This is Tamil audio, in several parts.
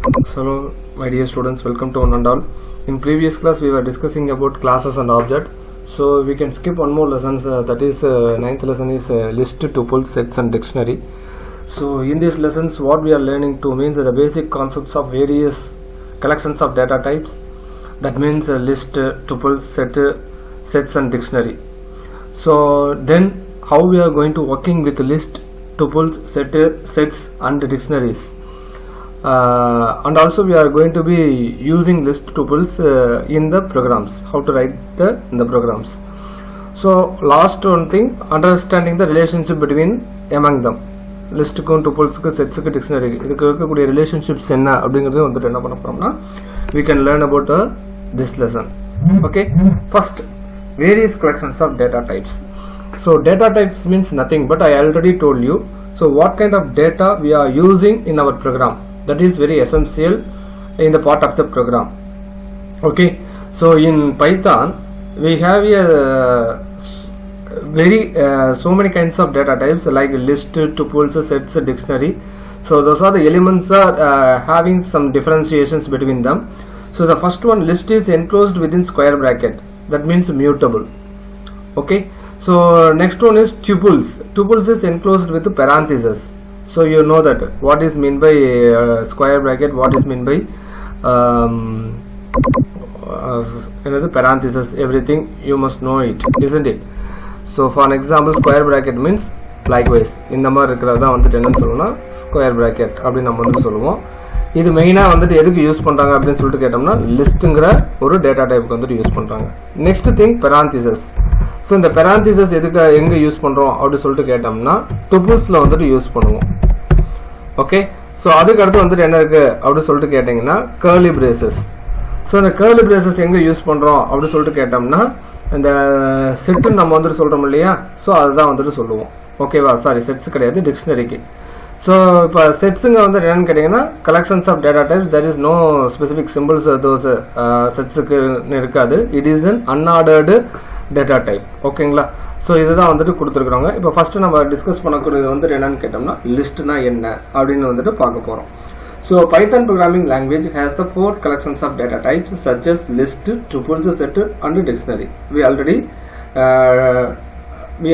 Hello my dear students, welcome to one and all. In previous class we were discussing about classes and objects, so we can skip one more lesson, that is 9th lesson is list, tuples, sets and dictionary. So in these lessons what we are learning to means the basic concepts of various collections of data types, that means list, tuples, sets and dictionary. So then how we are going to working with list, tuples, sets and dictionaries. And also we are going to be using list, tuples in the programs, how to write in the programs. So last one thing, understanding the relationship between among them, list, tuples, sets, dictionary, relationships we can learn about this lesson. Okay, first, various collections of data types. So data types means nothing but I already told you. So what kind of data we are using in our program, that is very essential in the part of the program. Okay, so in Python we have a so many kinds of data types like list, tuples, sets, dictionary. So those are the elements are having some differentiations between them. So the first one, list, is enclosed within square bracket, that means mutable. Okay, so next one is tuples. Tuples is enclosed with parentheses. So you know that what is mean by square bracket, what is mean by parentheses, everything you must know it, isn't it? So for an example, square bracket means likewise இந்த மாதிரி இருக்குறதா வந்து என்னன்னு சொல்லுவோம்னா ஸ்கொயர் பிராக்கெட் அப்படி நம்ம வந்து சொல்லுவோம். இது மெயினா வந்து எதுக்கு யூஸ் பண்றாங்க அப்படினு சொல்லிட்டு கேட்டோம்னா லிஸ்ட்ங்கற ஒரு டேட்டா டைப்புக்கு வந்து யூஸ் பண்றாங்க. Next thing parentheses. So இந்த parentheses எதுக்கு எங்க யூஸ் பண்றோம் அப்படி சொல்லிட்டு கேட்டோம்னா tuples-ல வந்து யூஸ் பண்ணுவோம். ஓகே, சோ அதுக்கு அடுத்து வந்து என்ன இருக்கு அப்படி சொல்லிட்டு கேட்டிங்கனா curly braces. சோ இந்த curly braces எங்க யூஸ் பண்றோம் அப்படி சொல்லிட்டு கேட்டோம்னா இந்த செட் நம்ம வந்து சொல்றோம் இல்லையா, சோ அதுதான் வந்து சொல்லுவோம். ஓகேவா, சாரி செட்ஸ் கிடையாது, டிக்ஷனரிக்கு. சோ இப்போ செட்ஸ்ங்க வந்து என்னன்னு கேட்டிங்கனா collections of data types, there is no specific symbols those செட்ஸ்க்கு இருக்காது. It is an unordered data type. ஓகேங்களா, சோ இதுதான் வந்து கொடுத்திருக்காங்க. இப்போ ஃபர்ஸ்ட் நம்ம டிஸ்கஸ் பண்ணக்கூடியது வந்து என்னன்னு கேட்டோம்னா லிஸ்ட்னா என்ன அப்படினு வந்து பார்க்க போறோம். So Python programming language has the 4 collections of data types such as list, tuples, set and dictionary. We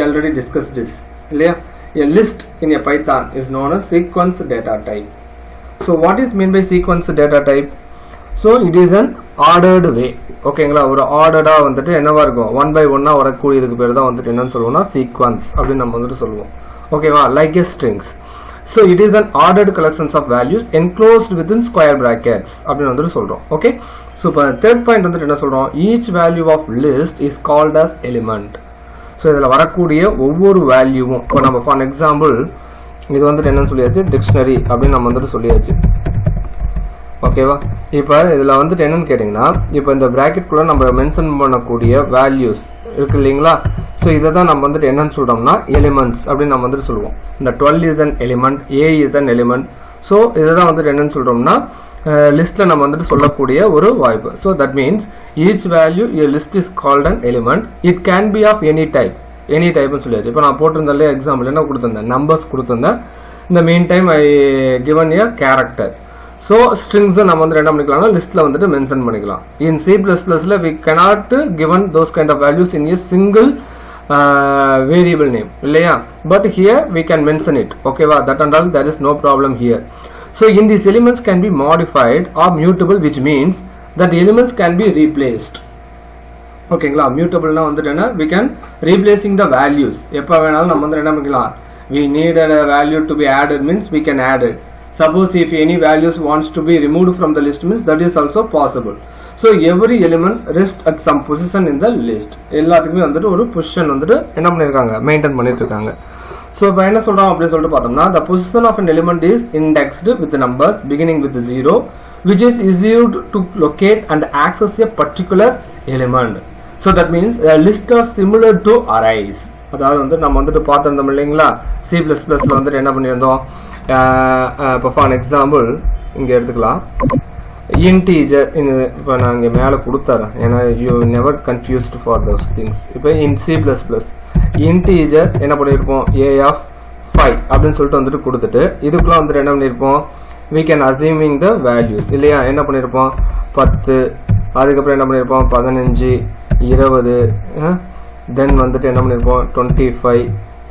already discussed this. A list in a Python is known as sequence data type. So what is mean by sequence data type? So it is an ordered way. ஓகேங்களா, ஒரு ஆர்டரா வந்துட்டு என்னவா இருக்கும், 1 by 1 வரக்கூடியதுக்கு பேர் தான் வந்துட்டு என்னன்னு சொல்லுவோம்னா சீக்வென்ஸ் அப்படின்னு நம்ம வந்துட்டு சொல்லுவோம். ஓகேவா, like a strings. So it is an ordered collections of values enclosed within square brackets அப்படின்னு வந்துட்டு சொல்றோம். ஓகே, so இப்போ third point வந்துட்டு என்ன சொல்றோம், each value of list is called as element. So இதுல வரக்கூடிய ஒவ்வொரு வேல்யூவும், இப்போ நம்ம ஃபார் எக்ஸாம்பிள் இது வந்துட்டு என்னன்னு சொல்லியாச்சு, டிக்ஷனரி அப்படின்னு நம்ம வந்துட்டு சொல்லியாச்சு. ஓகேவா, இப்போ இதுல வந்துட்டு என்னன்னு கேட்டீங்கன்னா இப்போ இந்த பிராக்கெட் குள்ள நம்ம மென்ஷன் பண்ணக்கூடிய வேல்யூஸ் இருக்கு இல்லீங்களா, சோ இத தான் நம்ம வந்துட்டு என்னன்னு சொல்றோம்னா எலிமெண்ட்ஸ் அப்படி நம்ம வந்துட்டு சொல்லுவோம். இந்த 12 is an element, a is an element. So இத தான் வந்துட்டு என்னன்னு சொல்றோம்னா லிஸ்ட்ல நம்ம வந்துட்டு சொல்லக்கூடிய ஒரு வாய்ப்பு. So that means each value a list is called an element. It can be of any type. Any type னு சொல்லியாச்சு. இப்போ நான் போட்டுறதல்ல எக்ஸாம்பிள் என்ன கொடுத்திருந்தேன், numbers கொடுத்திருந்தேன். In the meantime I given a character. So strings நம்ம வந்து என்ன பண்ணிக்கலாம்னா லிஸ்ட்ல வந்துட்டு மென்ஷன் பண்ணிக்கலாம். In C++ ல we cannot given those kind of values in a single variable name இல்லையா, but here we can mention it. ஓகேவா, that and all, there is no problem here. So in these elements can be modified or mutable, which means that elements can be replaced. ஓகேங்களா, mutableனா வந்துட்டு என்ன, we can replacing the values. எப்ப வேணாலும் நம்ம வந்து என்ன பண்ணிக்கலாம், we need a value to be added means we can add it. Suppose if any values wants to be removed from the list means that is also possible. So every element rests at some position in the list. எல்லாத்துக்குமே வந்துட்டு ஒரு பொசிஷன் வந்துட்டு என்ன பண்ணிருக்காங்க, மெயின்டைன் பண்ணிட்டு இருக்காங்க. சோ இப்போ என்ன சொல்றோம் அப்படி சொல்லிட்டு பார்த்தோம்னா the position of an element is indexed with numbers beginning with 0 which is used to locate and access a particular element. So that means a list are similar to arrays. அதாவது வந்து நம்ம வந்துட்டு பார்த்திருந்தோம் இல்லைங்களா, C++ ல வந்துட்டு என்ன பண்ணியிருந்தோம், இப்போ ஃபார் எக்ஸாம்பிள் இங்கே எடுத்துக்கலாம் integer. இப்போ நான் இங்கே மேலே கொடுத்துறேன், ஏன்னா you never confused for those things. இப்போ இன் C++ integer என்ன பண்ணியிருப்போம், a of 5 அப்படின்னு சொல்லிட்டு வந்துட்டு கொடுத்துட்டு இதுக்குள்ள வந்துட்டு என்ன பண்ணியிருப்போம், we can assuming the values இல்லையா என்ன பண்ணிருப்போம் 10 அதுக்கப்புறம் என்ன பண்ணிருப்போம் 15 20 then வந்துட்டு என்ன பண்ணிருப்போம் 25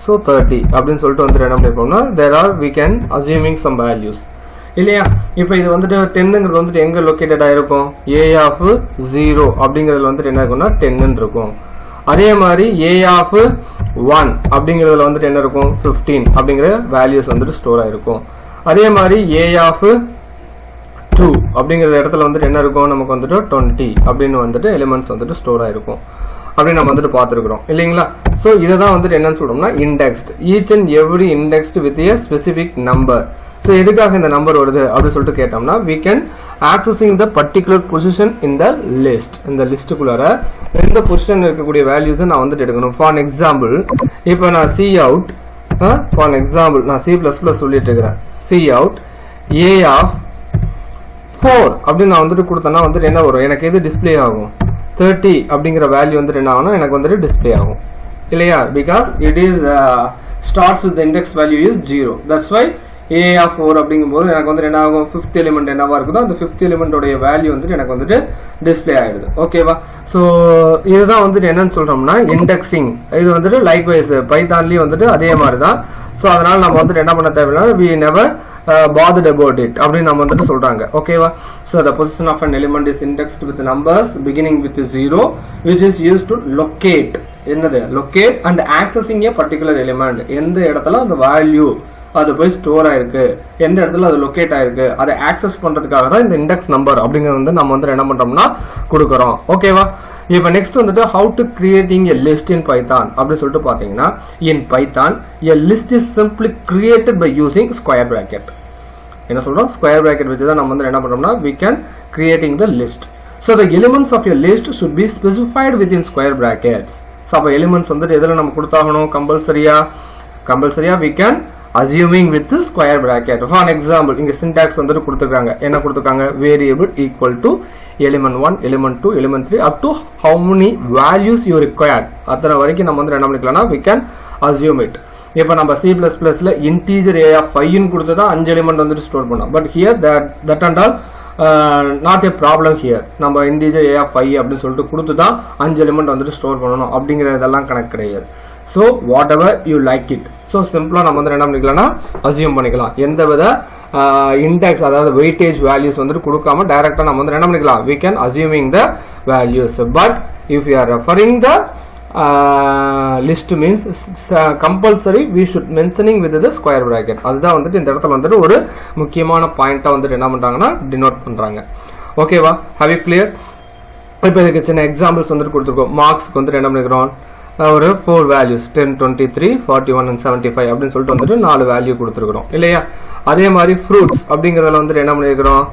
so 30 அப்படினு சொல்லிட்டு வந்து என்ன பண்ணிருப்போம்னா there are we can assuming some values இல்லையா இப்போ இது வந்துட்டு 10ங்கிறது வந்துட்டு எங்க லொகேட்டட் ஆயிருக்கும் a of 0 அப்படிங்கிறதுல வந்துட்டு என்ன இருக்கும்னா 10 ன்னு இருக்கும் அதே மாதிரி a of 1 அப்படிங்கிறதுல வந்துட்டு என்ன இருக்கும் 15 அப்படிங்கிற வேல்யூஸ் வந்துட்டு ஸ்டோர் ஆயிருக்கும் அதே மாதிரி a of 2 அப்படிங்கிற இடத்துல வந்துட்டு என்ன இருக்கும் நமக்கு வந்துட்டு 20 அப்படின்னு வந்துட்டு எலிமெண்ட்ஸ் வந்துட்டு ஸ்டோர் ஆயிருக்கும் அப்படி நம்ம வந்துட்டு பார்த்திருக்கிறோம் இல்லீங்களா சோ இத தான் வந்துட்டு என்னன்னு சொல்றோம்னா indexed each and every indexed with a specific number so எதுக்காக இந்த நம்பர் வருது அப்படி சொல்லிட்டு கேட்டோம்னா we can accessing the particular position in the list இந்த லிஸ்ட்க்குள்ளார எந்த பொசிஷன்ல இருக்கக்கூடிய வேல்யூஸ் நான் வந்துட்டு எடுக்கணும் for an example இப்போ நான் see out for an example நான் C++ சொல்லிட்டு இருக்கேன் see out a of 4 அப்படி நான் வந்துட்டு கொடுத்தனா வந்துட்டு என்ன வரும் எனக்கு எது டிஸ்ப்ளே ஆகும் 30 அப்படிங்கற வேல்யூ வந்துட்டு என்ன ஆகும் எனக்கு வந்துட்டு டிஸ்ப்ளே ஆகும் இல்லையா because it is starts with the index value is 0 that's why a of 4 அப்படிங்கும்போது எனக்கு வந்து என்ன ஆகும் 5th எலிமெண்ட் என்னவா இருக்குதோ அந்த 5th எலிமெண்ட் உடைய வேல்யூ வந்து எனக்கு வந்துட்டு டிஸ்ப்ளே ஆயிடுது ஓகேவா சோ இதுதான் வந்து என்னன்னு சொல்றோம்னா இண்டெக்ஸிங் இது வந்துட்டு லைக்வைஸ் பைத்தான்லயே வந்துட்டு அதே மாதிரி தான் சோ அதனால நம்ம வந்து என்ன பண்ண தேவையில்லை we never bothered about it அப்படி நம்ம வந்து சொல்றாங்க ஓகேவா so the position of an element is indexed with numbers beginning with 0 which is used to locate என்னது locate and accessing a particular element எந்த இடத்துல அந்த வேல்யூ அது போய் ஸ்டோர் ஆயிருக்கு எந்த இடத்துல அது லொகேட் ஆயிருக்கு அதை ஆக்சஸ் பண்றதுக்காக தான் இந்த இண்டெக்ஸ் நம்பர் அப்படிங்கறது வந்து நம்ம வந்து என்ன பண்றோம்னா கொடுக்கறோம் ஓகேவா இப்போ நெக்ஸ்ட் வந்துட்டு how to creating a list in python அப்படி சொல்லிட்டு பாத்தீங்கன்னா in python a list is simply created by using square bracket என்ன சொல்றோம் square bracket வச்சு தான் நம்ம வந்து என்ன பண்றோம்னா we can creating the list so the elements of your list should be specified within square brackets so அப்ப எலிமெண்ட்ஸ் வந்து எதுல நம்ம கொடுத்தாகணும் கம்பல்சரியா we can assuming with the square bracket for an example இங்க syntax வந்து கொடுத்திருக்காங்க என்ன கொடுத்திருக்காங்க variable equal to element 1 element 2 element 3 up to how many values you required அத்தனை வரைக்கும் நம்ம வந்து என்ன பண்ணிக்கலாம்னா we can assume it இப்போ நம்ம C++ ல integer a of 5 ன்னு கொடுத்ததா 5 எலிமெண்ட் வந்து ஸ்டோர் பண்ணோம் but here that and all not a problem here நம்ம integer a of 5 அப்படி சொல்லிட்டு கொடுத்து தான் 5 எலிமெண்ட் வந்து ஸ்டோர் பண்ணனும் அப்படிங்கறதெல்லாம் கணக்கு கிடையாது so whatever you like it so simple நம்ம வந்து என்ன பண்ணிக்கலாம்னா assume பண்ணிக்கலாம் எந்தவித index அதாவது weightage values வந்து கொடுக்காம டைரக்ட்டா நம்ம வந்து என்ன பண்ணிக்கலாம் we can assuming the values but if you are referring the list means compulsory we should mentioning with the square bracket அதுதான் வந்து இந்த இடத்துல வந்து ஒரு முக்கியமான பாயிண்டா வந்து என்ன பண்றாங்கன்னா டினோட் பண்றாங்க ஓகேவா have you clear இப்போ இதுக்கு சின்ன எக்ஸாம்பிள்ஸ் வந்து கொடுத்திருக்கோம் மார்க்ஸ்க்கு வந்து என்ன பண்ணிக்கிறோம் ஒரு 4 values 10 23 41 and 75 அப்படினு சொல்லிட்டு வந்துட்டு 4 வேல்யூ கொடுத்திருக்கோம் இல்லையா அதே மாதிரி fruits அப்படிங்கறதுல வந்து என்ன பண்ணிருக்கோம்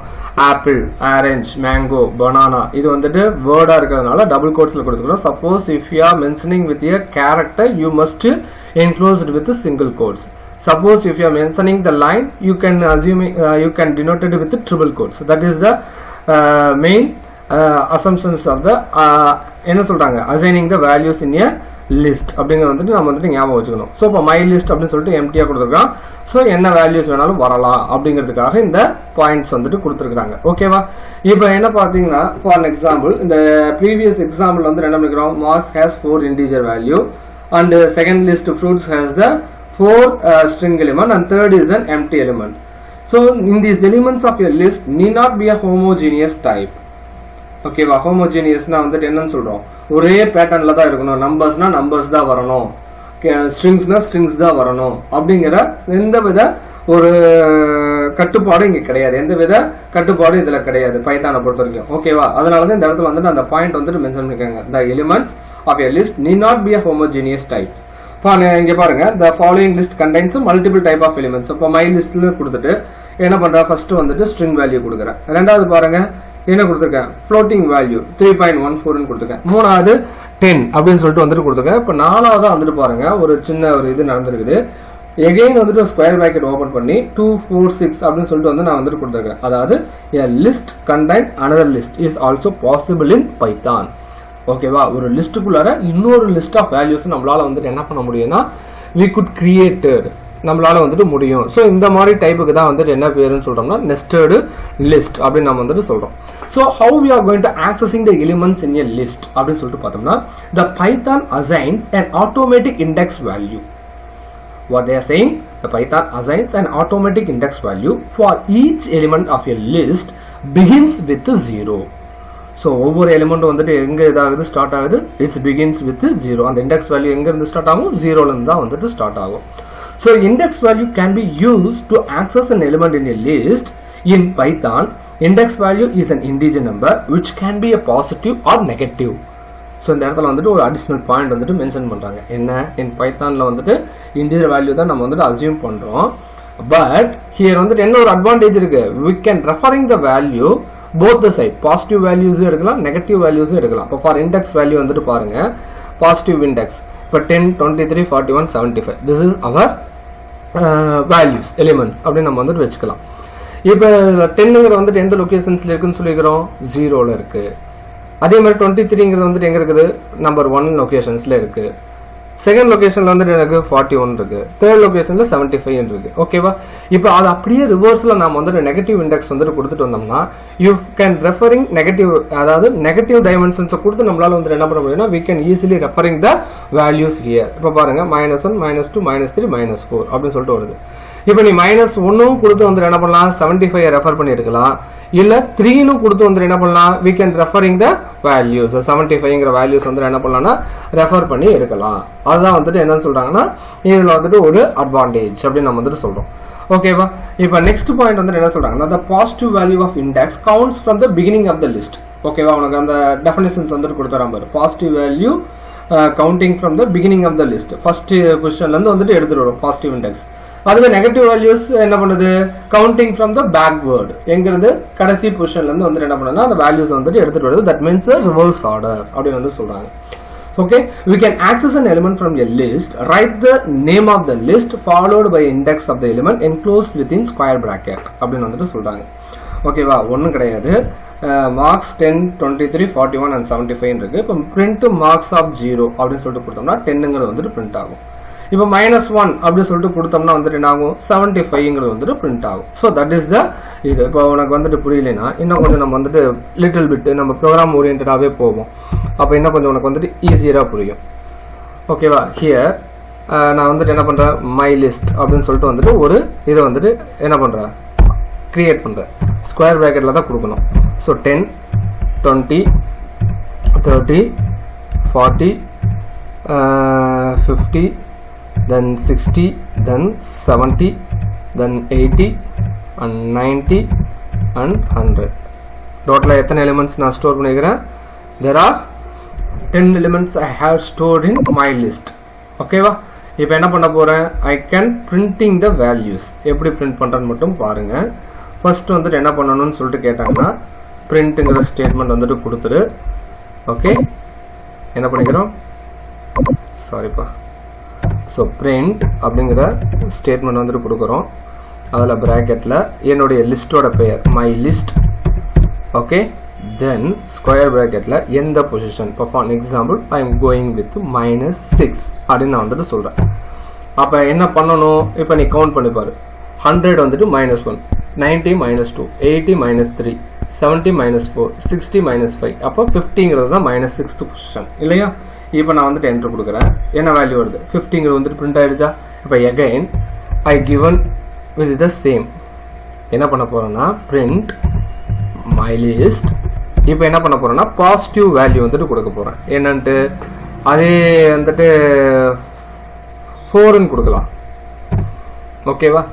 apple orange mango banana இது வந்துட்டு வேர்டா இருக்குறதுனால டபுள் கோட்ஸ்ல கொடுத்திருக்கோம் suppose if you are mentioning with a character you must enclose it with a single quotes suppose if you are mentioning the line you can assume you can denote it with the triple quotes that is the main assumptions of the என்ன சொல்றாங்க assigning the values in a list அப்படிங்கறது வந்து நாம வந்து ஞாபகம் வச்சுக்கணும் சோ இப்போ my list அப்படினு சொல்லிட்டு எம்ப்டியா கொடுத்திருக்கான் சோ என்ன வேல்யூஸ் வேணாலும் வரலாம் அப்படிங்கிறதுக்காக இந்த பாயிண்ட்ஸ் வந்துட்டு கொடுத்திருக்காங்க ஓகேவா இப்போ என்ன பாத்தீங்கன்னா for an example இந்த previous example வந்து என்ன பண்ணிக்கிறோம் marks has 4 integer value and second list fruits has the 4 string element and third is an empty element so in these elements of your list need not be a homogeneous type ஓகேவா ஹோமோஜீனியஸ்னா வந்து என்னன்னு சொல்றோம் ஒரே பேட்டர்ன்ல தான் இருக்கணும் நம்பர்ஸ்னா நம்பர்ஸ் தான் வரணும் ஸ்ட்ரிங்ஸ்னா ஸ்ட்ரிங்ஸ் தான் வரணும் அப்படிங்கிற எந்தவித ஒரு கட்டுப்பாடு இங்க கிடையாது எந்தவித கட்டுப்பாடும் இதுல கிடையாது பைத்தானை பொறுத்த வரைக்கும் ஓகேவா அதனாலதான் இந்த இடத்துல வந்து அந்த பாயிண்ட் வந்துட்டு மென்ஷன் பண்ணிருக்காங்க the elements of a list need not be a homogeneous type இங்க பாருங்க the following list contains multiple type of elements இப்போ my listல கொடுத்துட்டு என்ன பண்றா ஃபர்ஸ்ட் வந்துட்டு string value கொடுக்கறேன் ரெண்டாவது பாருங்க என்ன கொடுத்திருக்கேன் floating value 3.14 ன்னு கொடுத்திருக்கேன் மூணாவது 10 அப்படினு சொல்லிட்டு வந்துட்டு கொடுத்திருக்கேன் இப்போ நாலாவதா வந்துட்டு பாருங்க ஒரு சின்ன ஒரு இது நடந்துருக்குது again வந்துட்டு ஸ்கொயர் பிராக்கெட் ஓபன் பண்ணி 246 அப்படினு சொல்லிட்டு வந்து நான் வந்துட்டு கொடுத்திருக்கேன் அதாவது a list contain another list is also possible in python ஓகேவா ஒரு லிஸ்ட்க்குள்ளார இன்னொரு லிஸ்ட் ஆஃப் வேல்யூஸ் நம்மளால வந்துட்டு என்ன பண்ண முடியும்னா we could create நம்மளால வந்துட்டு முடியும். ஸோ இந்த மாதிரி டைப்புக்கு தான் வந்துட்டு என்ன பேருன்னு சொல்றோம்னா நெஸ்டட் லிஸ்ட் அப்படின்னு நம்ம வந்துட்டு சொல்றோம். So how we are going to accessing the elements in a list அப்படின்னு சொல்லிட்டு பார்த்தோம்னா the Python assigns an automatic index value. What they are saying, the Python assigns an automatic index value for each element of a list begins with 0. So ஒவ்வொரு எலிமெண்ட் வந்துட்டு எங்க இதாகுது ஸ்டார்ட் ஆகுது, இட்ஸ் பிகின்ஸ் வித் 0. அந்த இண்டெக்ஸ் வேல்யூ எங்க இருந்து ஸ்டார்ட் ஆகும், 0ல இருந்து தான் வந்துட்டு ஸ்டார்ட் ஆகும். So index value can be used to access an element in a list. In Python, index value is an integer number which can be a positive or negative. So இந்த இடத்துல வந்துட்டு ஒரு அடிஷனல் பாயிண்ட் வந்துட்டு மென்ஷன் பண்றாங்க. என்ன, இன் பைத்தான்ல வந்துட்டு இன்டிஜர் வேல்யூ தான் நம்ம வந்துட்டு அசியூம் பண்றோம். பட் ஹியர் வந்துட்டு என்ன ஒரு அட்வான்டேஜ் இருக்கு, we can referring the value both the side, positive வேல்யூஸும் எடுக்கலாம், நெகட்டிவ் வேல்யூஸும் எடுக்கலாம். இப்போ ஃபார் இண்டெக்ஸ் வேல்யூ வந்துட்டு பாருங்க, பாசிட்டிவ் இண்டெக்ஸ் இப்போ 10, 23, 41, 75 this is our values elements அப்படின்னு நம்ம வந்துட்டு வச்சுக்கலாம். இப்போ 10ங்கிற வந்துட்டு எந்த லொகேஷன்ஸ்ல இருக்குன்னு சொல்லிக்கிறோம், 0ல இருக்கு. அதே மாதிரி 23ங்கிறது வந்துட்டு எங்க இருக்குது, நம்பர் 1 லொகேஷன்ஸ்ல இருக்கு. செகண்ட் லொகேஷன்ல வந்துட்டு எனக்கு 41 இருக்கு, தேர்ட் லொகேஷன்ல 75 இருக்கு. ஓகேவா, இப்போ அது அப்படியே ரிவர்ஸ்ல நாம வந்துட்டு நெகட்டிவ் இண்டெக்ஸ் வந்துட்டு கொடுத்துட்டு வந்தோம்னா யூ கேன் ரெஃபரிங் நெகட்டிவ், அதாவது நெகட்டிவ் டைமென்ஷன்ஸ் கொடுத்து நம்மளால வந்துட்டு என்ன பண்ண முடியும்னா we can easily referring the values here. இப்போ பாருங்க -1, -2, -3, -4 அப்படின்னு சொல்லிட்டு வருது. இப்போ நீ -1 கொடுத்து வந்து என்ன பண்ணலாம், 75 ரெஃபர் பண்ணி இருக்கலாம், இல்ல 3 கொடுத்து வந்து என்ன பண்ணலாம், we can referring the values 75ங்கிற வேல்யூஸ் வந்து என்ன பண்ணலாம்னா ரெஃபர் பண்ணி எடுக்கலாம். அதுதான் வந்துட்டு என்னன்னு சொல்றாங்கன்னா இதுல வந்துட்டு ஒரு அட்வான்டேஜ் அப்படின்னு நம்ம வந்துட்டு சொல்றோம். ஓகேவா, இப்போ நெக்ஸ்ட் பாயிண்ட் வந்து என்ன சொல்றாங்கன்னா the positive value of index counts from the beginning of the list. ஓகேவா, உனக்கு அந்த டெஃபினிஷன்ஸ் வந்துட்டு கொடுத்துறாம பாரு, positive value counting from the beginning of the list, first பொசிஷன்ல இருந்து வந்துட்டு எடுத்துட்டு வரும் பாசிட்டிவ் இண்டெக்ஸ். அதுவே நெகட்டிவ் வேல்யூஸ் என்ன பண்ணுது, கவுண்டிங் ஃப்ரம் த பேக்வேர்டு, எங்கிறது கடைசி பொசிஷன்ல இருந்து வந்து என்ன பண்ணுதுன்னா அந்த வேல்யூஸ் வந்துட்டு எடுத்துட்டு வருது. தட் மீன்ஸ் ரிவர்ஸ் ஆர்டர் அப்படின்னு வந்து சொல்றாங்க. Okay, we can access an element from a list, write the name of the list followed by index of the element enclosed within square bracket அப்படின்னு வந்துட்டு சொல்றாங்க. ஓகேவா, ஒன்றும் கிடையாது, மார்க்ஸ் 10, 23, 41 and 75 இருக்கு. இப்போ print marks of 0 அப்படின்னு சொல்லிட்டு கொடுத்தோம்னா 10ங்கிறது வந்துட்டு பிரிண்ட் ஆகும். இப்போ -1 அப்படின்னு சொல்லிட்டு கொடுத்தோம்னா வந்துட்டு என்ன ஆகும், 75ங்கிறது வந்துட்டு பிரிண்ட் ஆகும். ஸோ தட் இஸ் த இது. இப்போ உனக்கு வந்துட்டு புரியலைன்னா இன்னும் கொஞ்சம் நம்ம வந்துட்டு லிட்டில் பிட் நம்ம ப்ரோக்ராம் ஓரியன்டாவே போவோம். அப்போ இன்னும் கொஞ்சம் உனக்கு வந்துட்டு ஈஸியரா புரியும். ஓகேவா, ஹியர் நான் வந்துட்டு என்ன பண்றேன், மை லிஸ்ட் அப்படின்னு சொல்லிட்டு வந்துட்டு ஒரு இதை வந்துட்டு என்ன பண்றேன், கிரியேட் பண்றேன். ஸ்கொயர் பிராக்கெட்ல தான் கொடுக்கணும். So 10, 20, 30, 40, 50, then 60, then 70, then 80 and 90 and 100. டோட்டலா எத்தனை எலிமெண்ட்ஸ் நான் ஸ்டோர் பண்ணிக்கிறேன், there are 10 elements I have stored in my list. ஓகேவா, இப்போ என்ன பண்ண போறேன், I can printing the values. எப்படி பிரிண்ட் பண்றேன்னு மட்டும் பாருங்க. ஃபர்ஸ்ட் வந்துட்டு என்ன பண்ணணும்னு சொல்லிட்டு கேட்டாங்கன்னா பிரிண்ட்ங்கிற ஸ்டேட்மெண்ட் வந்துட்டு கொடுத்துரு. ஓகே, என்ன பண்ணிக்கிறோம், சாரிப்பா. ஸோ பிரிண்ட் அப்படிங்கிற ஸ்டேட்மெண்ட் வந்துட்டு கொடுக்குறோம். அதில் ப்ராக்கெட்டில் என்னுடைய லிஸ்டோட பெயர் my list. Okay, then square ப்ராக்கெட்டில் எந்த பொசிஷன், இப்போ for example I am going with -6 அப்படின்னு நான் வந்துட்டு சொல்கிறேன். அப்போ என்ன பண்ணணும், இப்போ நீ கவுண்ட் பண்ணிப்பாரு. 100 வந்துட்டு -1, 90 -2, 80 -3, 70 -4, 60 -5, அப்போ 50ங்கிறது தான் -6th பொசிஷன் இல்லையா. இப்போ நான் வந்துட்டு என்டர் கொடுக்குறேன், என்ன வேல்யூ வருது, 50ங்கிறது வந்துட்டு பிரிண்ட் ஆயிடுச்சா. இப்போ again I given with the same என்ன பண்ண போறேன்னா பிரிண்ட் மை லிஸ்ட். இப்போ என்ன பண்ண போறேன்னா பாசிட்டிவ் வேல்யூ வந்துட்டு கொடுக்க போறேன். என்னன்ட்டு அதே வந்துட்டு 4ன்னு கொடுக்கலாம். ஓகேவா,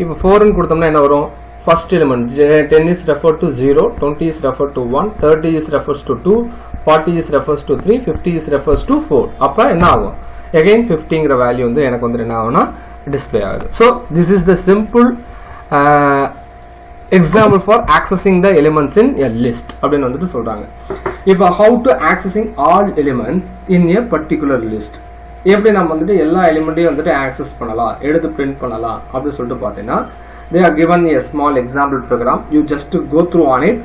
இப்போ 4ன்னு கொடுத்தோம்னா என்ன வரும், first element 10 is referred to 0, 20 is referred to 1, 30 is refers to 2, 40 is refers to 3, 50 is refers to 4. அப்ப என்ன ஆகும், again 50ங்கிற வேல்யூ வந்து எனக்கு வந்து என்ன ஆகும்னா டிஸ்ப்ளே ஆகுது. So this is the simple example for accessing the elements in a list அப்படின்னு வந்துட்டு சொல்றாங்க. இப்போ how to accessing all elements in a particular list, எப்படி நம்ம வந்துட்டு எல்லா எலிமெண்ட்டையும் வந்துட்டு ஆக்சஸ் பண்ணலாம், எடுத்து பிரிண்ட் பண்ணலாம் அப்படின்னு சொல்லிட்டு பார்த்தீங்கன்னா they are given a small example program. You just go through on it.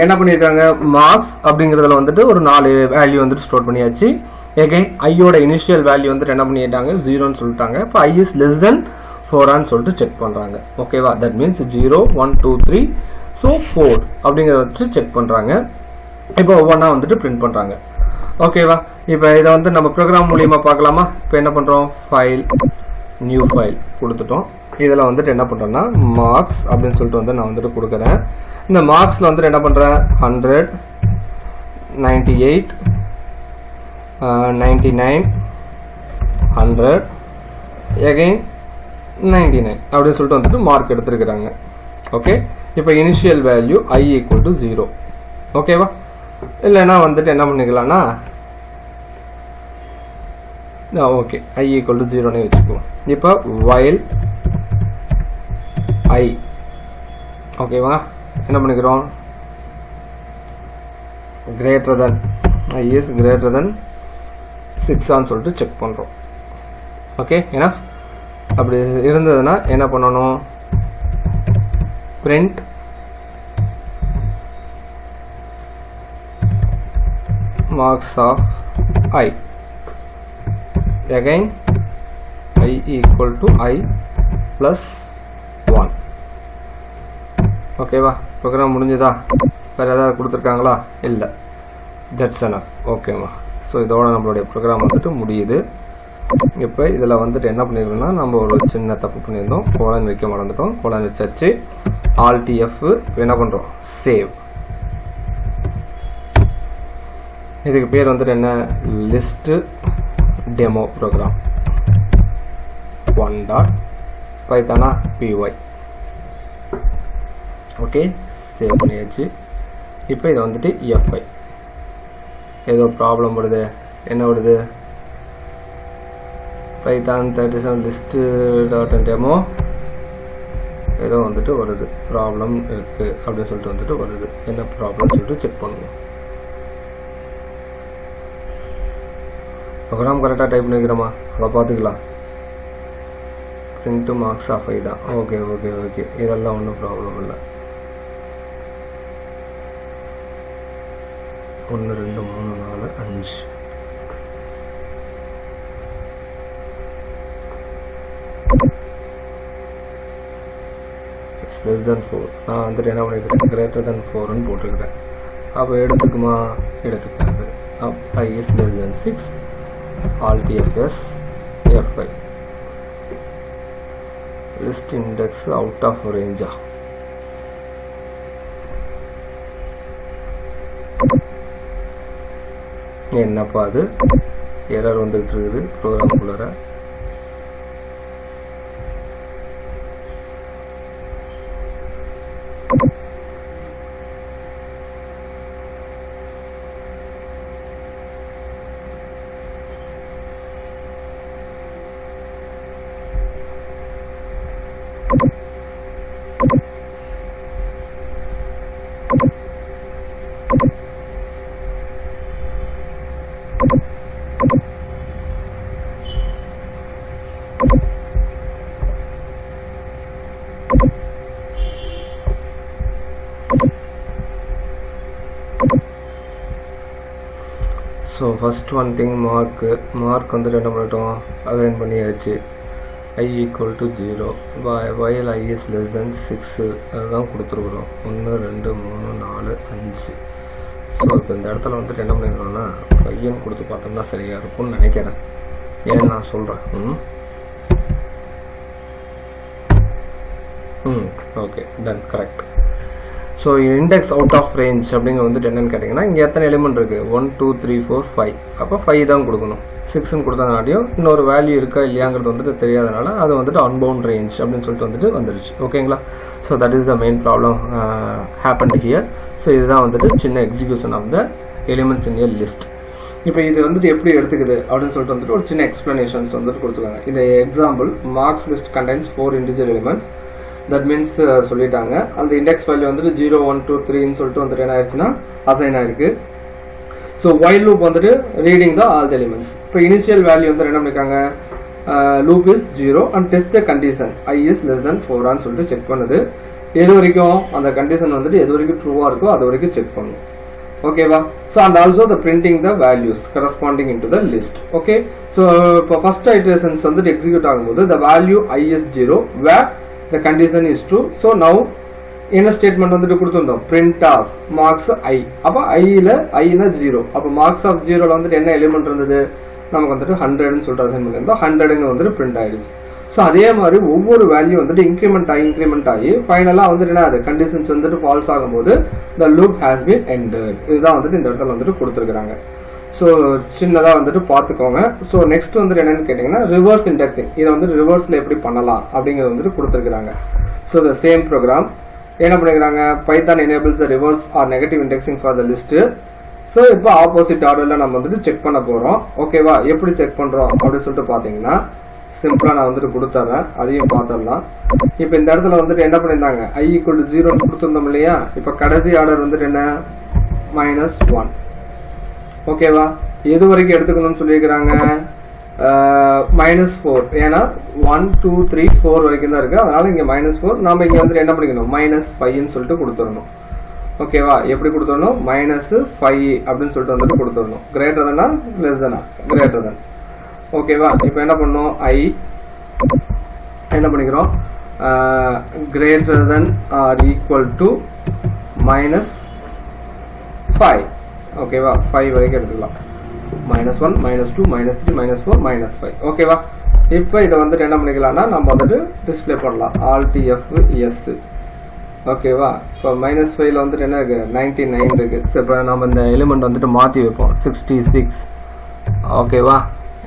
என்ன பண்ணிருக்காங்க, மார்க்ஸ் அப்படிங்கறதுல வந்துட்டு ஒரு 4 வேல்யூ வந்துட்டு ஸ்டோர் பண்ணியாச்சு. அகைன் ஐயோட இனிஷியல் வேல்யூ வந்துட்டு என்ன பண்ணிட்டாங்க, 0ன்னு சொல்லிட்டாங்க. இப்போ i is less than 4 சொல்லிட்டு செக் பண்றாங்க. ஓகேவா, தட் மீன்ஸ் 0 1 2 3 ஸோ 4 அப்படிங்கறத வச்சு செக் பண்றாங்க. இப்போ ஒவ்வொன்றா வந்துட்டு பிரிண்ட் பண்றாங்க. ஓகேவா, இப்போ இதை வந்து நம்ம ப்ரோக்ராம் மூலியமா பார்க்கலாமா. இப்போ என்ன பண்றோம், ஃபைல் நியூ ஃபைல் கொடுத்துட்டோம். இதில் வந்துட்டு என்ன பண்றேன்னா மார்க்ஸ் அப்படின்னு சொல்லிட்டு வந்து நான் வந்துட்டு கொடுக்குறேன். இந்த மார்க்ஸ்ல வந்துட்டு என்ன பண்றேன், 100 98 99 100 again 99 அப்படின்னு சொல்லிட்டு வந்துட்டு மார்க் எடுத்துருக்கிறாங்க. ஓகே, இப்போ initial value i equal to 0. ஓகேவா, இல்லைன்னா வந்துட்டு என்ன பண்ணிக்கலாம்னா ஓகே i equal to 0 வச்சுக்குவோம். இப்போ while i ஓகேவா என்ன பண்ணிக்கிறோம், greater than i is greater than 6 சொல்லிட்டு செக் பண்றோம். ஓகே, ஏன்னா அப்படி இருந்ததுன்னா என்ன பண்ணணும், print marks of I again I equal to I plus 1. ஓகேவா, ப்ரோக்ராம் முடிஞ்சதா, வேற ஏதாவது கொடுத்துருக்காங்களா, இல்லை, தட்ஸ் enough. ஓகேவா, ஸோ இதோட நம்மளுடைய ப்ரோக்ராம் வந்துட்டு முடியுது. இப்போ இதில் வந்துட்டு என்ன பண்ணிருக்கோம்னா நம்ம ஒரு சின்ன தப்பு பண்ணியிருந்தோம், கோலன் வைக்க மறந்துட்டோம். கோலன் வச்சாச்சு, Alt F என்ன பண்ணுறோம், சேவ். இதுக்கு பேர் வந்துட்டு என்ன, list demo program 1.python.py. Okay, save பண்ணியாச்சு. இப்போ இதை வந்துட்டு fi ஏதோ ப்ராப்ளம் வருது, என்ன வருது, python 37 list.demo ஏதோ வந்துட்டு வருது, ப்ராப்ளம் இருக்கு அப்படின்னு சொல்லிட்டு வந்துட்டு வருது. என்ன ப்ராப்ளம் சொல்லிட்டு செக் பண்ணுவோம். ப்ரோக்ராம் கரெக்டாக டைப் பண்ணிக்கிறோமா, அதை பார்த்துக்கலாம். print marks of I தான். ஓகே ஓகே ஓகே, இதெல்லாம் ஒன்றும் ப்ராப்ளம் இல்லை. 1 2 3 4 5 less than 4. நான் வந்துட்டு என்ன பண்ணிக்கிறேன், greater than 4ன்னு போட்டுக்கிறேன். அப்போ எடுத்துக்குமா, எடுத்துக்காது. I is less than 6, Alt Fs F5 list index out of range. என்னப்பா அது எரர் வந்துட்டு இருக்குது ப்ரோக்ராம் குள்ளற. So first one thing mark வந்துட்டு என்ன பண்ணிட்டோம், அகைன் பண்ணியாச்சு. I equal to 0 while I is less than 6 அதுதான் கொடுத்துருக்குறோம். 1 2 3 4 5. ஸோ இப்போ இந்த இடத்துல வந்துட்டு என்ன பண்ணிக்கிறோம்னா பையன் கொடுத்து பார்த்தோம்னா சரியாக இருக்கும்னு நினைக்கிறேன். ஏன்னு நான் சொல்கிறேன். Okay done, correct. So index out of range அப்படிங்கிற வந்துட்டு என்னன்னு கேட்டிங்கன்னா இங்கே எத்தனை எலிமெண்ட் இருக்குது, 1 2 3 4 5. அப்போ 5 தான் கொடுக்கணும். 6ன்னு கொடுத்தனாலையும் இன்னொரு வேல்யூ இருக்கா இல்லையாங்கிறது வந்துட்டு தெரியாதனால அது வந்துட்டு அன்பவுண்ட் ரேஞ்ச் அப்படின்னு சொல்லிட்டு வந்துட்டு வந்துருச்சு. ஓகேங்களா, so that is the main problem happened here. So இதுதான் வந்துட்டு சின்ன execution of the elements in a list. இப்போ இது வந்துட்டு எப்படி எடுத்துக்குது அப்படின்னு சொல்லிட்டு வந்துட்டு ஒரு சின்ன எக்ஸ்பிளனேஷன்ஸ் வந்துட்டு கொடுத்துருக்காங்க. இந்த example marks list contains 4 integer elements. That means சொல்லிட்டாங்க அந்த இண்டெக்ஸ் வேல்யூ வந்துட்டு 0 1 2 3ன்னு சொல்லிட்டு வந்துட்டு என்ன ஆயிடுச்சுன்னா அசைன் ஆயிருக்கு. ஸோ while loop வந்துட்டு reading the all the elements. இப்போ இனிஷியல் வேல்யூ வந்து என்ன பண்ணிருக்காங்க, loop is 0 and test the condition I is less than 4 சொல்லிட்டு செக் பண்ணுது. எது வரைக்கும் அந்த கண்டிஷன் வந்துட்டு எது வரைக்கும் ட்ரூவா இருக்கோ அது வரைக்கும் செக் பண்ணும். ஓகேவா? So and also the printing the values corresponding in to the list. Okay, so இப்போ ஃபர்ஸ்ட் ஐட்ரேஷன்ஸ் வந்துட்டு எக்ஸிக்யூட் ஆகும்போது the value i is 0 where the condition is true. so now என்ன ஸ்டேட்மெண்ட் வந்துட்டு கொடுத்துருந்தோம், print of marks i. அப்போ iல i-னா 0, அப்போ marks of 0ல வந்துட்டு என்ன எலிமெண்ட் இருந்தது, நமக்கு வந்துட்டு 100ன்னு சொல்லிட்டு அசைன் பண்ணியிருந்தோம். 100ன்னு வந்துட்டு பிரிண்ட் ஆயிடுச்சு. ஸோ அதே மாதிரி ஒவ்வொரு வேல்யூ வந்துட்டு இன்க்ரிமெண்ட் ஆகி ஃபைனலா வந்துட்டு என்ன, அது கண்டிஷன்ஸ் வந்துட்டு ஃபால்ஸ் ஆகும்போது the loop has been ended. இதுதான் வந்துட்டு இந்த இடத்துல வந்துட்டு கொடுத்துருக்காங்க. ஸோ சின்னதாக வந்துட்டு பார்த்துக்கோங்க. ஸோ நெக்ஸ்ட் வந்துட்டு என்னன்னு கேட்டிங்கன்னா ரிவர்ஸ் இண்டெக்ஸிங். இதை வந்து ரிவர்ஸில் எப்படி பண்ணலாம் அப்படிங்கிறது வந்துட்டு கொடுத்துருக்காங்க. ஸோ த சேம் ப்ரோக்ராம் என்ன பண்ணிக்கிறாங்க, Python enables the reverse or negative indexing for the list. So இப்போ ஆப்போசிட் ஆர்டர்ல நம்ம வந்துட்டு செக் பண்ண போறோம். ஓகேவா? எப்படி செக் பண்றோம் அப்படின்னு சொல்லிட்டு பாத்தீங்கன்னா சிம்பிளா நான் வந்துட்டு கொடுத்துறேன், அதையும் பார்த்துடலாம். இப்போ இந்த இடத்துல வந்துட்டு என்ன பண்ணியிருந்தாங்க, i = 0 கொடுத்துருந்தோம் இல்லையா. இப்போ கடைசி ஆர்டர் வந்துட்டு என்ன, -1. ஓகேவா? எது வரைக்கும் எடுத்துக்கணும்னு சொல்லியிருக்கிறாங்க, -4. ஏன்னா 1 2 3 4 வரைக்கும் தான் இருக்கு, அதனால இங்க -4. நாம இங்க வந்துட்டு என்ன பண்ணிக்கணும், -5ன்னு சொல்லிட்டு கொடுத்துடணும். ஓகேவா? எப்படி கொடுத்துடணும், -5 அப்படின்னு சொல்லிட்டு வந்துட்டு கொடுத்துடணும். கிரேட்டர் தானா லெஸ் தானா, கிரேட்டர் தான். ஓகேவா? இப்போ என்ன பண்ணோம், i என்ன பண்ணிக்கிறோம், greater than or equal to -5. ஓகேவா? 5 வரைக்கும் எடுத்துக்கலாம். -1 -2 -3 -4 -5. ஓகேவா? இப்போ இதை வந்துட்டு என்ன பண்ணிக்கலாம்னா நம்ம வந்துட்டு டிஸ்பிளே பண்ணலாம், Alt F S. ஓகேவா? இப்போ -5ல வந்துட்டு என்ன இருக்கு, 99 இருக்கு. இப்போ நம்ம இந்த எலிமெண்ட் வந்துட்டு மாற்றி வைப்போம், 66. ஓகேவா?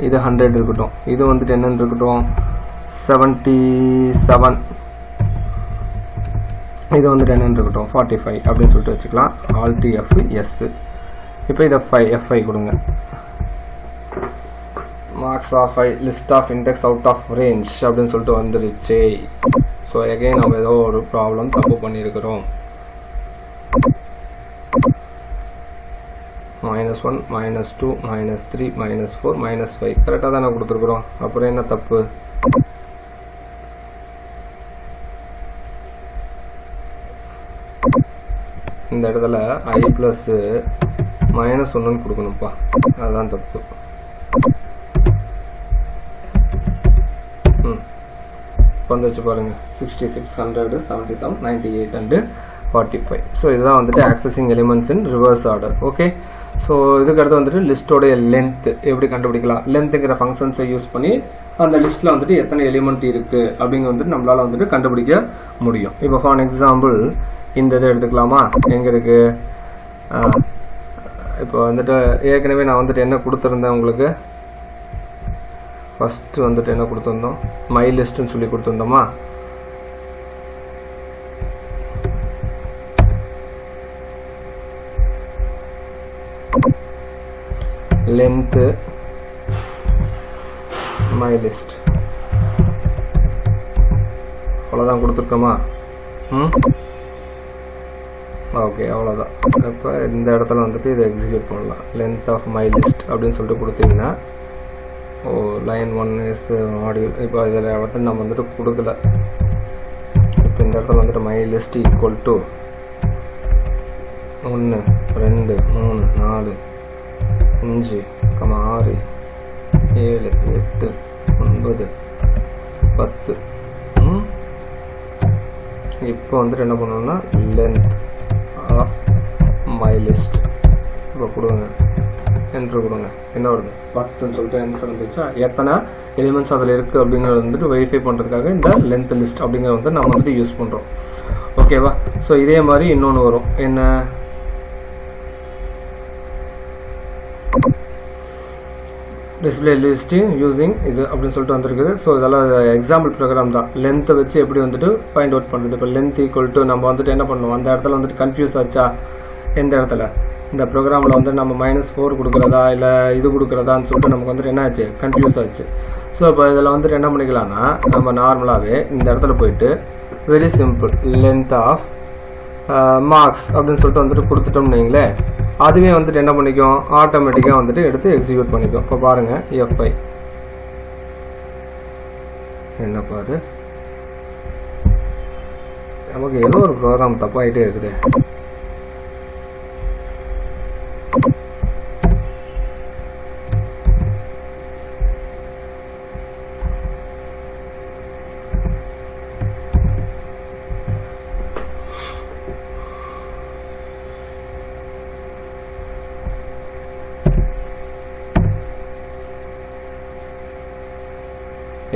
இது 100 இருக்கட்டும், இது வந்துட்டு என்னன்னு இருக்கட்டும் 77. இது வந்துட்டு என்னன்னு இருக்கட்டும் 45 அப்படின்னு சொல்லிட்டு வச்சுக்கலாம், Alt F S. இப்போ இதை F5 கொடுங்க. marks of i list of index out of range அப்படின்னு சொல்லிட்டு வந்துருச்சு. ஸோ அகைன் நம்ம ஏதோ ஒரு ப்ராப்ளம் தப்பு பண்ணியிருக்கிறோம். -1 -2 -3 -4 -5 கரெக்டாக தானே கொடுத்துருக்குறோம். அப்புறம் என்ன தப்பு, இந்த இடத்துல i + -1ன்னு கொடுக்கணும்ப்பா, அதுதான் தப்பு. வந்துச்சு பாருங்க, 66 100 77 98 and 45. ஸோ இதுதான் வந்துட்டு accessing elements in reverse order. Okay, so இதுக்கு அடுத்து வந்துட்டு லிஸ்டோடைய லென்த் எப்படி கண்டுபிடிக்கலாம், லென்த்துங்கிற ஃபங்க்ஷன்ஸை யூஸ் பண்ணி அந்த லிஸ்ட்ல வந்துட்டு எத்தனை எலிமெண்ட் இருக்கு அப்படிங்க வந்துட்டு நம்மளால வந்துட்டு கண்டுபிடிக்க முடியும். இப்போ ஃபார் எக்ஸாம்பிள் இந்த இதை எடுத்துக்கலாமா, எங்க இருக்கு, இப்போ வந்துட்டு ஏற்கனவே நான் வந்துட்டு என்ன கொடுத்துருந்தேன் உங்களுக்கு, ஃபர்ஸ்ட் வந்துட்டு என்ன கொடுத்துருந்தோம், மை லிஸ்ட்னு சொல்லி கொடுத்துருந்தோமா. லென்த் மை லிஸ்ட் அவ்வளோதான் கொடுத்துருக்கோமா. ஓகே, அவ்வளோதான். இப்போ இந்த இடத்துல வந்துட்டு இதை எக்ஸிக்யூட் பண்ணலாம். லென்த் ஆஃப் மை லிஸ்ட் அப்படின்னு சொல்லிட்டு கொடுத்தீங்கன்னா, ஓ லைன் 1 இஸ் மாடியூல். இப்போ இதில் வந்து நம்ம வந்துட்டு கொடுக்கல. இப்போ இந்த இடத்துல வந்துட்டு மை லிஸ்ட் ஈக்குவல் டு 1 2 3 4 5 6 7 8 9 10. இப்போ வந்துட்டு என்ன பண்ணணும்னா லென்த் ஆஃப் மை லிஸ்ட் இப்போ கொடுங்க, என்ட்ரு கொடுங்க. என்ன வருது, 10ன்னு சொல்லிட்டு ஆன்சர் வந்துச்சா. எத்தனை எலிமெண்ட்ஸ் அதில் இருக்குது அப்படிங்கிறது வந்துட்டு வெரிஃபை பண்ணுறதுக்காக இந்த லென்த் லிஸ்ட் அப்படிங்கிறத வந்து நம்ம வந்துட்டு யூஸ் பண்ணுறோம். ஓகேவா? ஸோ இதே மாதிரி இன்னொன்று வரும், என்ன, டிஸ்பிளே லிஸ்டிங் யூசிங் இது அப்படின்னு சொல்லிட்டு வந்துருக்குது. ஸோ இதெல்லாம் எக்ஸாம்பிள் ப்ரோக்ராம் தான். லென்த்தை வச்சு எப்படி வந்துட்டு ஃபைண்ட் அவுட் பண்ணுறது. இப்போ லென்த் ஈக்குவல் டு நம்ம வந்துட்டு என்ன பண்ணுவோம், அந்த இடத்துல வந்துட்டு கன்ஃபியூஸ் ஆச்சா, எந்த இடத்துல இந்த ப்ரோக்ராமில் வந்து நம்ம -4 கொடுக்குறதா இல்லை இது கொடுக்குறதான்னு சொல்லிட்டு நமக்கு வந்துட்டு என்ன ஆச்சு, கன்ஃபியூஸ் ஆச்சு. ஸோ இப்போ இதில் வந்துட்டு என்ன பண்ணிக்கலாம்னா நம்ம நார்மலாகவே இந்த இடத்துல போயிட்டு very simple length of marks அப்படின்னு சொல்லிட்டு வந்துட்டு கொடுத்துட்டோம்னு வைங்களேன், அதுவே வந்துட்டு என்ன பண்ணிக்கும், ஆட்டோமேட்டிக்காக வந்துட்டு எடுத்து எக்ஸிக்யூட் பண்ணிக்கும். இப்போ பாருங்கள் F5 என்னப்பா அது, நமக்கு ஏதோ ஒரு ப்ரோக்ராம் தப்பாயிட்டே இருக்குது.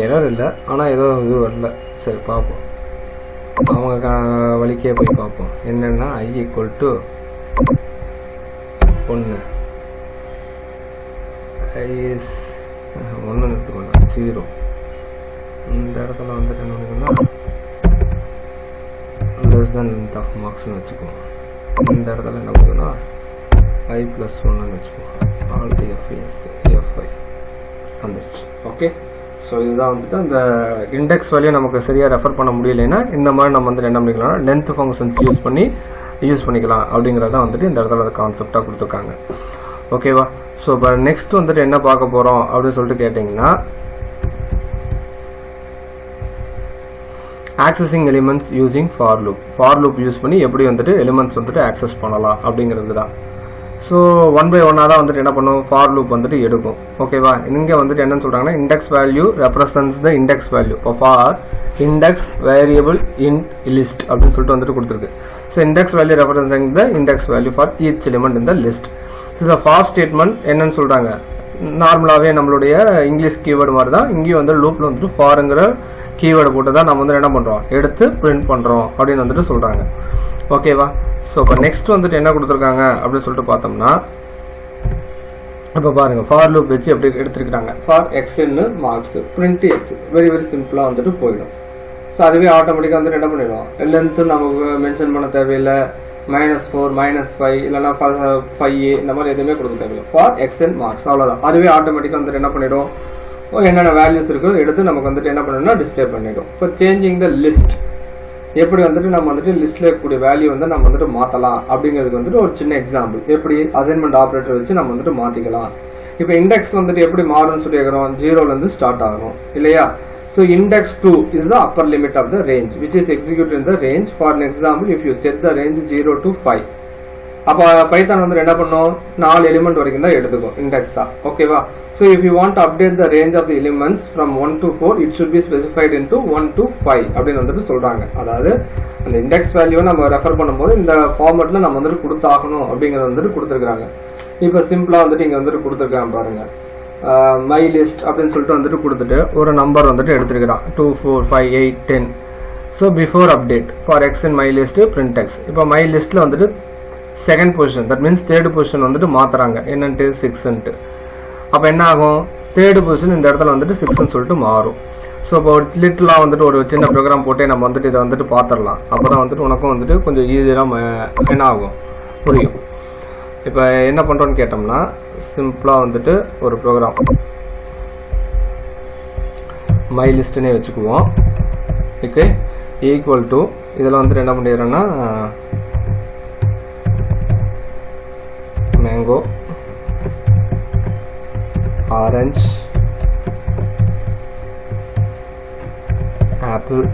எரர் இல்லை, ஆனால் ஏதோ இது வரல. சரி பார்ப்போம், அவங்க வழிக்கே போய் பார்ப்போம். என்னென்னா i = 1, i 1 எடுத்துக்கொள்ளலாம், 0. இந்த இடத்துல வந்துட்டு என்ன பண்ணிக்கணும்னா less than length of marksன்னு வச்சுக்குவோம். இந்த இடத்துல என்ன பண்ணுன்னா i + 1ன்னு வச்சுக்குவோம். alt fi வந்துருச்சு. ஓகே, ஸோ இதுதான் வந்துட்டு அந்த இண்டெக்ஸ் வேல்யூ நமக்கு சரியாக ரெஃபர் பண்ண முடியலைன்னா இந்த மாதிரி நம்ம வந்துட்டு என்ன பண்ணிக்கலாம், லென்த் ஃபங்க்ஷன்ஸ் யூஸ் பண்ணிக்கலாம் அப்படிங்கிறத வந்துட்டு இந்த இடத்துல கான்செப்டாக கொடுத்துருக்காங்க. ஓகேவா? ஸோ இப்போ நெக்ஸ்ட் வந்துட்டு என்ன பார்க்க போகிறோம் அப்படின்னு சொல்லிட்டு கேட்டிங்கன்னா, accessing elements using for loop use பண்ணி எப்படி வந்துட்டு எலிமெண்ட்ஸ் வந்துட்டு ஆக்சஸ் பண்ணலாம் அப்படிங்கிறது தான். ஸோ 1 by 1 தான் வந்துட்டு என்ன பண்ணும், ஃபார் லூப் வந்துட்டு எடுக்கும். ஓகேவா? இங்கே வந்துட்டு என்னன்னு சொல்கிறாங்கன்னா, index value represents the index value. இப்போ for index variable in list அப்படின்னு சொல்லிட்டு வந்துட்டு கொடுத்துருக்கு. So index value representing the index value for each element in the list. So for statement என்னன்னு சொல்கிறாங்க, நார்மலாகவே நம்மளுடைய இங்கிலீஷ் கீவேர்டு மாதிரி தான் இங்கேயும் வந்து லூப்பில் வந்துட்டு ஃபாருங்கிற கீவேர்டு போட்டு தான் நம்ம வந்து என்ன பண்ணுறோம், எடுத்து பிரிண்ட் பண்ணுறோம் அப்படின்னு வந்துட்டு சொல்கிறாங்க. ஓகேவா? ஸோ இப்போ நெக்ஸ்ட் வந்துட்டு என்ன கொடுத்துருக்காங்க அப்படின்னு சொல்லிட்டு பார்த்தோம்னா, இப்போ பாருங்க ஃபார் லூப் வச்சு எப்படி எடுத்துருக்காங்க. ஃபார் எக்ஸ்ன்னு marks print X, very very சிம்பிளாக வந்துட்டு போயிடும். ஸோ அதுவே ஆட்டோமேட்டிக்காக வந்துட்டு என்ன பண்ணிடும், லென்த்து நம்ம மென்ஷன் பண்ண தேவையில்லை, -4 -5 இல்லைன்னா 5a இந்த மாதிரி எதுவுமே கொடுக்க தேவையில்லை. ஃபார் எக்ஸ்என் மார்க்ஸ் அவ்வளோதான். அதுவே ஆட்டோமேட்டிக்காக வந்துட்டு என்ன பண்ணிடும், என்னென்ன வேல்யூஸ் இருக்கோ எடுத்து நமக்கு வந்துட்டு என்ன பண்ணணும்னா டிஸ்பிளே பண்ணிடும். இப்போ சேஞ்சிங் த லிஸ்ட், எப்படி வந்துட்டு நம்ம வந்துட்டு லிஸ்ட்ல இருக்கக்கூடிய வேல்யூ வந்து நம்ம வந்துட்டு மாற்றலாம் அப்படிங்கிறதுக்கு வந்துட்டு ஒரு சின்ன எக்ஸாம்பிள். எப்படி அசைன்மெண்ட் ஆப்ரேட்டர் வச்சு நம்ம வந்துட்டு மாற்றிக்கலாம். இப்போ இண்டெக்ஸ் வந்துட்டு எப்படி மாறும்னு சொல்லி கேட்குறோம், 0லேருந்து ஸ்டார்ட் ஆகணும் இல்லையா? So index 2 is the upper limit of the range which is execute in the range. For an example, if you set the range 0 to 5, அப்போ பைத்தான் வந்து என்ன பண்ணும், 4 எலிமெண்ட் வரைக்கும் தான் எடுத்துக்கும் இண்டெக்ஸா. ஓகேவா? So if you want to update the range of the elements from 1 to 4, it should be specified into 1 to 5 அப்படின்னு வந்துட்டு சொல்றாங்க. அதாவது அந்த இண்டெக்ஸ் வேல்யூவை நம்ம ரெஃபர் பண்ணும்போது இந்த ஃபார்மேட்ல நம்ம வந்துட்டு கொடுத்தாகணும் அப்படிங்கிறத வந்துட்டு கொடுத்துருக்காங்க. இப்போ சிம்பிளா வந்துட்டு இங்க வந்துட்டு கொடுத்துருக்காங்க பாருங்க, மை லிஸ்ட் அப்படின்னு சொல்லிட்டு வந்துட்டு கொடுத்துட்டு ஒரு நம்பர் வந்துட்டு எடுத்துருக்கிறான் 2 4 5 8 10. So before update for X in my list print X. இப்போ மை லிஸ்ட்ல வந்துட்டு second position, that means third position வந்துட்டு மாத்துறாங்க, என்னன்ட்டு 6ன்ட்டு. அப்போ என்ன ஆகும், தேர்ட் பொசிஷன் இந்த இடத்துல வந்துட்டு 6ன்னு சொல்லிட்டு மாறும். ஸோ இப்போ ஒரு லிட்டிலாக வந்துட்டு ஒரு சின்ன ப்ரோக்ராம் போட்டே நம்ம வந்துட்டு இதை வந்துட்டு பார்த்துடலாம். அப்போ தான் வந்துட்டு உனக்கும் வந்துட்டு கொஞ்சம் ஈஸியாக என்ன ஆகும், புரியும். இப்போ என்ன பண்ணுறோன்னு கேட்டோம்னா, சிம்பிளாக வந்துட்டு ஒரு ப்ரோக்ராம் மை லிஸ்ட்டுன்னே வச்சுக்குவோம். ஓகே, ஈக்குவல் டு இதில் வந்துட்டு என்ன பண்ணிடுறேன்னா மேங்கோ, ஆரஞ்ச், ஆப்பிள்,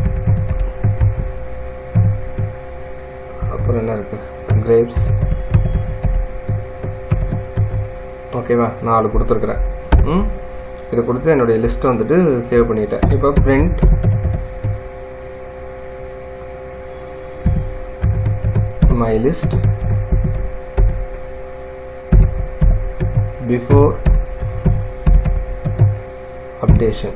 அப்புறம் என்ன இருக்கு, கிரேப்ஸ். ஓகேவா? 4 கொடுத்துருக்குறேன். இதை கொடுத்து என்னுடைய லிஸ்ட் வந்துட்டு சேவ் பண்ணிட்டேன். இப்போ print my list before updation.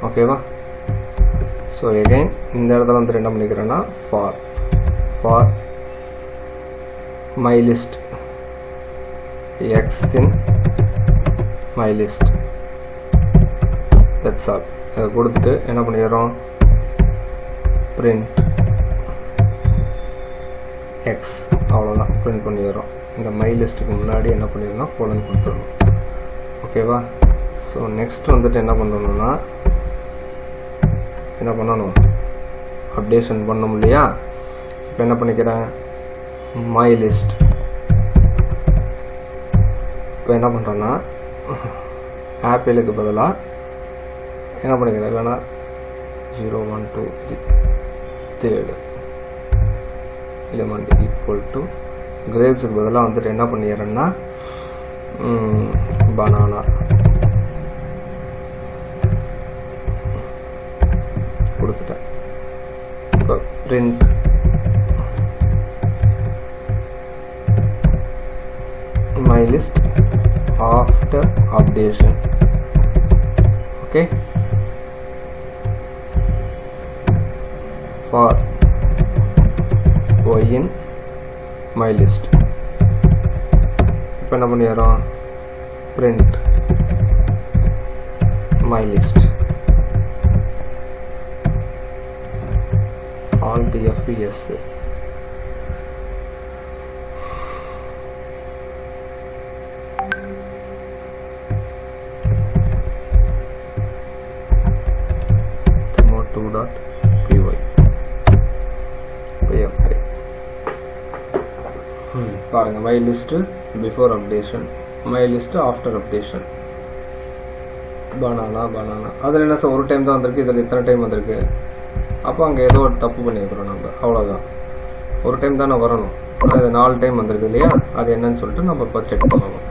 ஓகேவா? ஸோ again இந்த இடத்துல வந்து என்ன பண்ணிக்கிறேன்னா for my list x in my list, that's all. அதை கொடுத்துட்டு என்ன பண்ணிக்கிறோம், print x, அவ்வளோதான், பிரிண்ட் பண்ணிடுறோம். இந்த மை லிஸ்ட்டுக்கு முன்னாடி என்ன பண்ணிடணும், கோலன் கொடுத்துடணும். ஓகேவா? ஸோ நெக்ஸ்ட் வந்துட்டு என்ன பண்ணணும்னா, என்ன பண்ணணும், அப்டேஷன் பண்ணணும் இல்லையா? இப்போ என்ன பண்ணிக்கிறேன், மை லிஸ்ட். இப்போ என்ன பண்ணுறேன்னா, ஆப்பிளுக்கு பதிலாக என்ன பண்ணிக்கிறேன், இல்லைன்னா 0 1 2 3 third element equal to grapes க்கு பதிலா வந்துட்டு என்ன பண்ணியறேன்னா banana கொடுத்துட்டேன். இப்போ print my list after updation. Okay, for y in my list. இப்போ என்ன பண்ணிடுறோம், print my list alt fes demo2.py பாருங்க, my list before updation, my list after updation. banana அதில் என்ன சார் ஒரு டைம் தான் வந்திருக்கு, இதில் இத்தனை டைம் வந்திருக்கு. அப்போ அங்கே ஏதோ ஒரு தப்பு பண்ணியிருக்கிறோம் நம்ம, அவ்வளோதான். ஒரு டைம் தானே வரணும், அது 4 டைம் வந்திருக்கு இல்லையா, அது என்னன்னு சொல்லிட்டு நம்ம இப்போ செக் பண்ணணும்.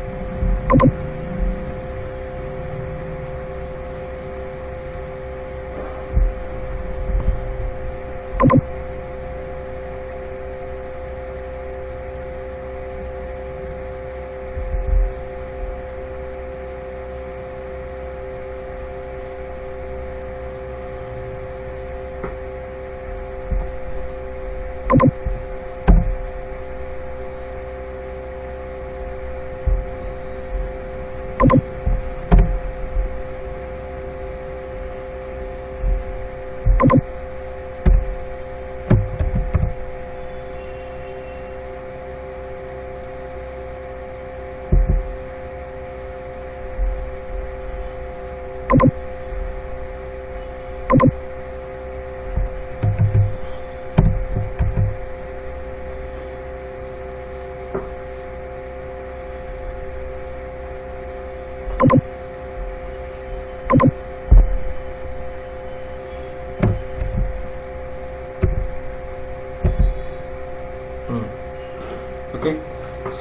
ஓகே,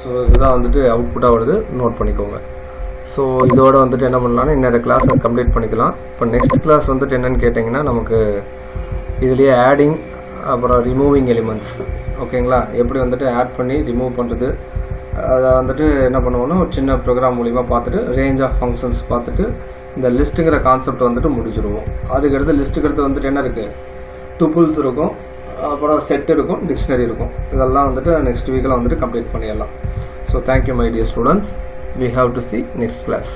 ஸோ இதுதான் வந்துட்டு அவுட்புட்டாக வருது, நோட் பண்ணிக்கோங்க. ஸோ இதோட வந்துட்டு என்ன பண்ணலாம்னா இன்னொரு கிளாஸை கம்ப்ளீட் பண்ணிக்கலாம். இப்போ நெக்ஸ்ட் கிளாஸ் வந்துட்டு என்னென்னு கேட்டிங்கன்னா, நமக்கு இதுலேயே ஆடிங் அப்புறம் ரிமூவிங் எலிமெண்ட்ஸ், ஓகேங்களா, எப்படி வந்துட்டு ஆட் பண்ணி ரிமூவ் பண்ணுறது, அதை வந்துட்டு என்ன பண்ணுவோம்னா ஒரு சின்ன ப்ரோக்ராம் மூலிமா பார்த்துட்டு ரேஞ்ச் ஆஃப் ஃபங்க்ஷன்ஸ் பார்த்துட்டு இந்த லிஸ்ட்டுங்கிற கான்செப்ட் வந்துட்டு முடிச்சிடுவோம். அதுக்கடுத்து லிஸ்ட்டுக்கு அடுத்து வந்துட்டு என்ன இருக்குது, டூப்புல்ஸ் இருக்கும், அப்புறம் செட் இருக்கும், டிக்ஷனரி இருக்கும். இதெல்லாம் வந்துட்டு நெக்ஸ்ட் வீக்கில் வந்துட்டு கம்ப்ளீட் பண்ணிடலாம். So thank you my dear students, we have to see next class.